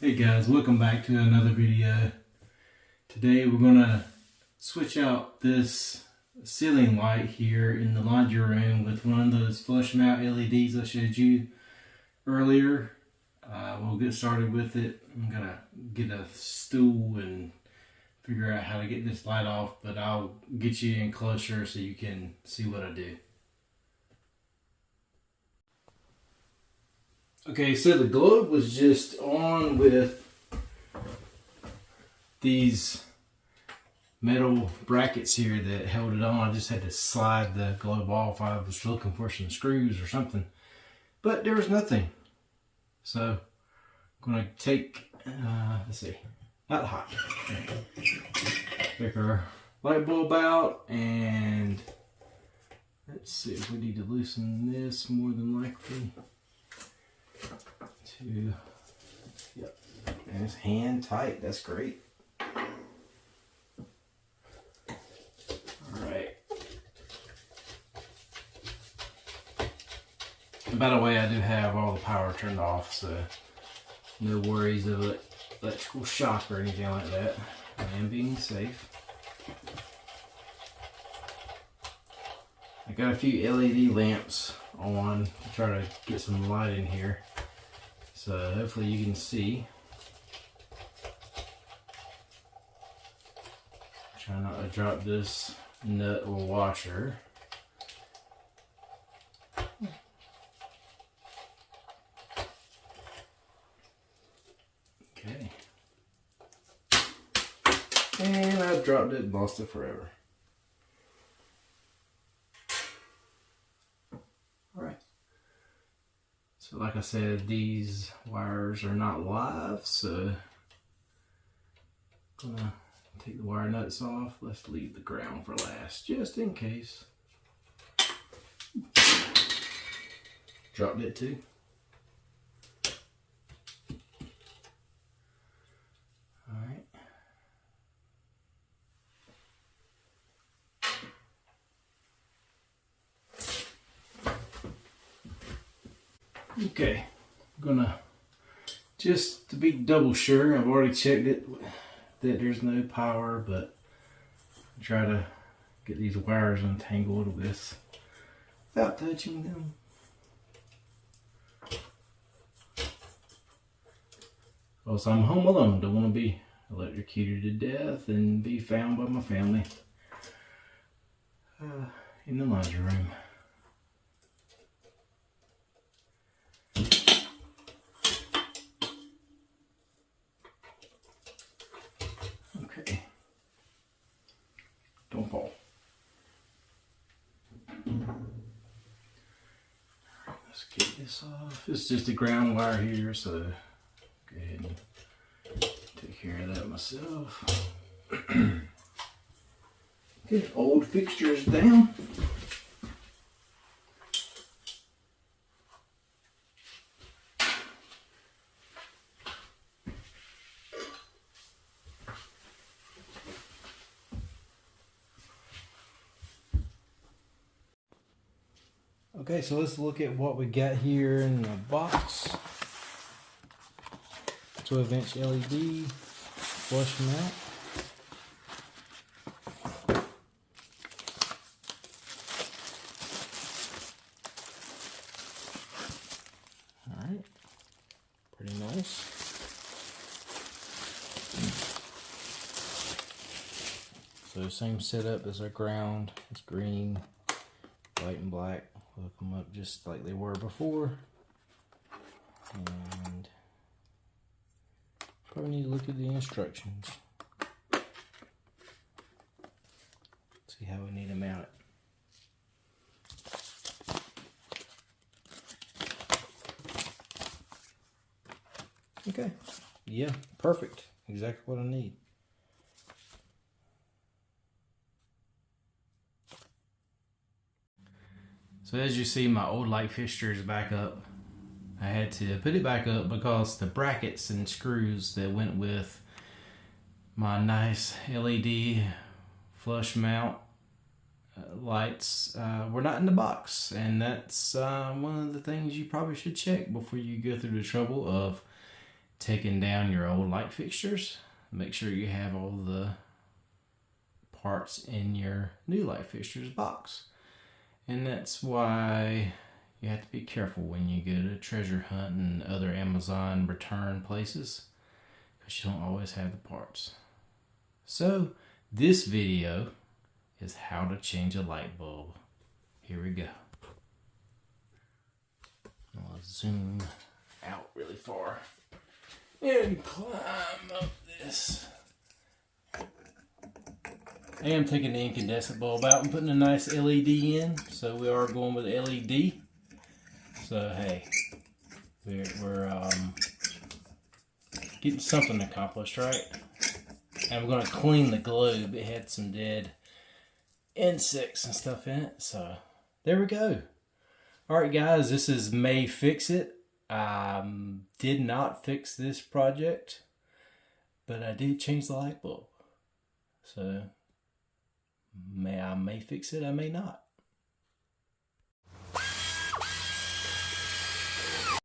Hey guys, welcome back to another video. Today we're going to switch out this ceiling light here in the laundry room with one of those flush mount LEDs I showed you earlier. We'll get started with it. I'm going to get a stool and figure out how to get this light off, but I'll get you in closer so you can see what I do. Okay, so the globe was just on with these metal brackets here that held it on. I just had to slide the globe off. I was looking for some screws or something, but there was nothing. So I'm going to take, let's see, not hot. Take our light bulb out and let's see if we need to loosen this more than likely. Yep, and it's hand tight. That's great. Alright. And by the way, I do have all the power turned off, so no worries of electrical shock or anything like that. I am being safe. I got a few LED lamps on to try to get some light in here. So hopefully you can see. Try not to drop this nut or washer. Okay. And I dropped it and lost it forever. Alright. So like I said, these wires are not live, so I'm gonna take the wire nuts off. Let's leave the ground for last, just in case. Dropped it too. Alright. Okay, I'm gonna, just to be double sure, I've already checked it that there's no power, but try to get these wires untangled without touching them. Also, I'm home alone, don't want to be electrocuted to death and be found by my family in the laundry room. Okay, don't fall. Let's get this off. It's just a ground wire here, so go ahead and take care of that myself. Get old fixtures down. Okay, so let's look at what we got here in the box. 12-inch LED, flush mount. Alright, pretty nice. So same setup as our ground, it's green, white and black. Hook them up just like they were before. And probably need to look at the instructions. See how we need to mount it. Okay, yeah, perfect. Exactly what I need. So as you see, my old light fixture is back up. I had to put it back up because the brackets and screws that went with my nice LED flush mount lights were not in the box, and that's one of the things you probably should check before you go through the trouble of taking down your old light fixtures. Make sure you have all the parts in your new light fixtures box. And that's why you have to be careful when you go to treasure hunt and other Amazon return places, because you don't always have the parts. So this video is how to change a light bulb. Here we go. I'll zoom out really far and climb up this. I am taking the incandescent bulb out and putting a nice LED in, so we are going with LED. So hey, we're getting something accomplished, right? And I'm going to clean the globe. It had some dead insects and stuff in it, so there we go. Alright guys, this is May Fix It. Did not fix this project, but I did change the light bulb. So I may fix it, I may not.